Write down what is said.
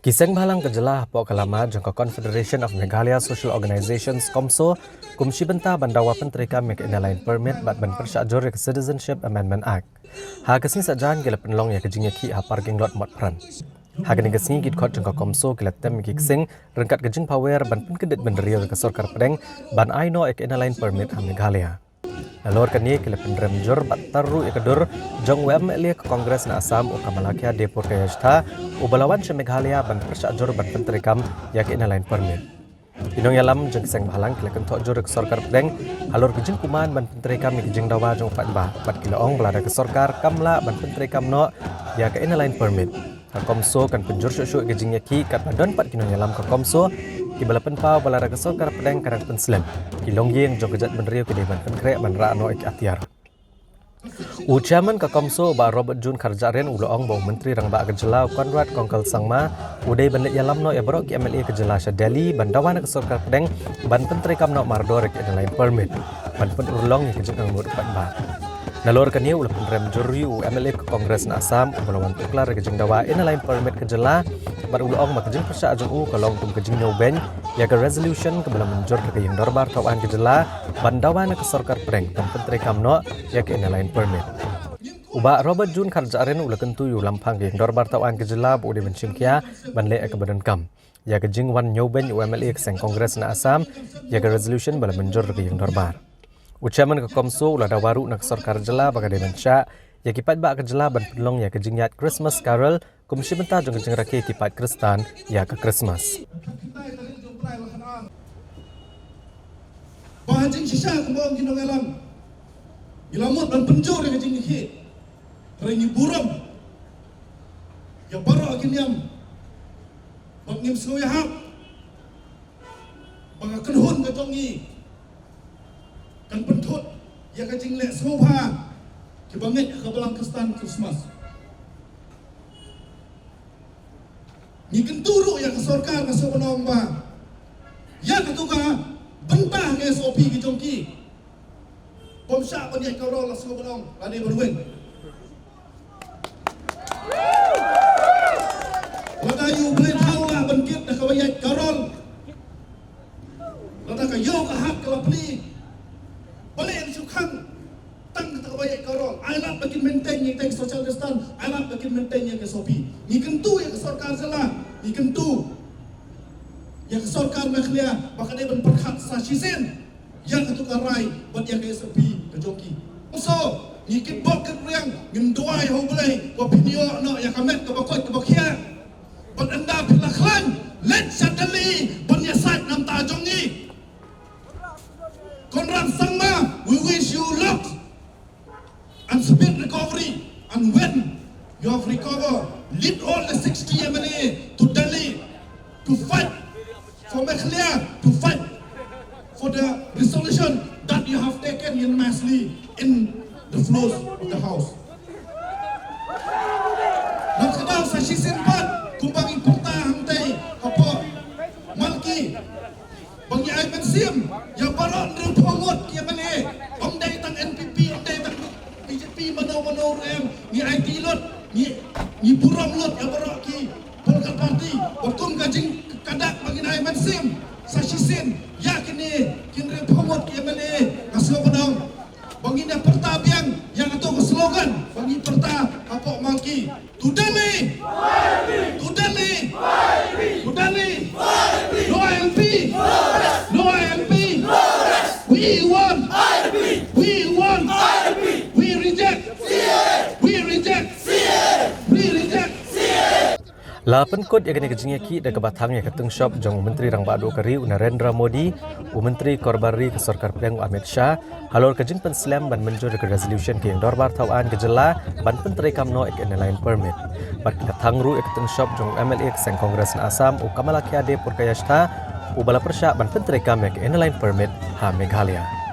Kiseng Balang Kejelah Pok Kalama jangka Confederation of Meghalaya Social Organizations Komso kumsi benta bandawa penterika mek inalain permit bat ban persyaajur ke Citizenship Amendment Act. Hagasni sajan gila penlong ya kejingnya ki ha parking lot mot pran. Hagani gasni git khot jangka Komso gila tem kiseng rengkat kejing power ban penkedet benderio ke Sorkar Pedeng ban aino ek inalain permit ha Meghalaya. Nalor kani kila pendrem jur bat taru ikadur jong wem elia ke Kongres na Asam o Kamalakia Depur Kayashta o Balawan sa Meghalaya ban persyajur ban penterikam yak inalain permit. Inong yalam jeng Kiseng Balang kila kentok jur ke Sorkar Pedeng halor kejing kuman ban penterikam ni kejing dawa jong patba bat kilaong belada ke Sorkar kamla ban penterikam no yak inalain permit. Komso kan penjur syuk-syuk kejing yaki kat badon pat kinong yalam ke Komso ki balapan pau balara ke Sorkar Pedeng karang penselen ki longyeng jong kejat benrio ke deban penkrek ban raano ik atiar. Ucaman ke Komso ba Robert Jun Karjaren uloong bau menteri rang ba Kejelah Konrad Kongkel Sangma udai ban yalam no ya barok ki MLA Kejelah Syadali ban dawana ke Sorkar Pedeng ban penteri kam no mardor ke lain permit ban pen urlong ya kejeng angmut pat ba. Nalor kani ulah penrem juri MLA ke Kongres na Asam ubalawan tuklar kejeng dawa inalain permit Kejelah bar uloong mak kejeng persa ajung kalong tum kejeng nyoben ya ke resolution ke belam menjur ke yang dorbar tawan Kejelah ban dawana ke Sorkar Pedeng ban penteri kam no ya ke inalain permit. Uba Robert Jun Karjaren ulah kentu yu lampang ke yang dorbar tawan Kejelah bu de bencimkia ban le ke badan kam ya ke jing wan nyoben MLA ke seng Kongres na Asam ya ke resolution belam menjur ke yang dorbar. Ucaman ke Komso ulah dawaru nak Sorkar Kejelah bagai demensia ya kipat ba Kejelah ban penlong ya kejingyat Christmas Carol kumsi benta jong kejing rake kipat Kristan ya ke Christmas. Bahajing sisa kembang kinong alam ilamut ban penjur ya kejing ki rengi buram ya baro akinyam bangim suyahap bangakenhun ka jongi kan pentut ya kajing lek soba ki bangit ke belang Kristan Christmas ni kenturu ya ke Sorkar ke Sobanong ba ya ketuga bentah ke SOP ki jongki pomsya panyai karol la Sobanong lade berwen ladayu boleh tahu lah bengkit dah kawayat karol lada kayo kahat kelapli boleh yang sukang tang terbayar karol alat bagi maintain yang teng social distance alat bagi maintain yang ke SOP ni kentu yang ke Sorkar salah ni kentu yang ke Sorkar Meghalaya maka dia berperkat sasisen yang ketukar rai buat yang ke SOP ke joki so ni kitbok ke riang ngenduai ho boleh ko pinio no yang kamet ke bakoi ke bakia buat anda pilaklan let suddenly penyesat nam tajong ni Konrad Sangma, we wish you luck and speed recovery. And when you have recovered, lead all the 60 MLA to Delhi to fight for Meghalaya, to fight for the resolution that you have taken unanimously in the floors of the House. Nakadaw sa sisimpat kung banging punta hantay kapo Malki bagi ay mensim yang baron ng pamot kaya mali ang day tang NPP ang day tang BJP manaw ni ay tilot ni buram lot yang baron ki Golkar Party waktum kajing kadak bagi ay mensim sa sisin yakin ni kinre pamot kaya mali kasih panang bagi na pertabiang yang atau slogan bagi perta kapok Malki Tudali Tudali Tudali no LP no LP we want we want we reject we reject we reject Lapan kod yang kena kejingnya ki dan kebatang yang keteng shop jong Menteri Rang Badu Kari Narendra Modi, Menteri Korbari ke Sorkar Pedeng Amit Shah, halor kejing penslam ban menjur ke resolution ke yang dorbar tawan Kejelah ban penteri kamno ek inalain permit. Bat ketang ru ek keteng shop jong MLA ke Seng Kongres na Asam u Kamalakia Depur Kayashta ubala persya ban pentri kami ke inline permit ha Meghalaya.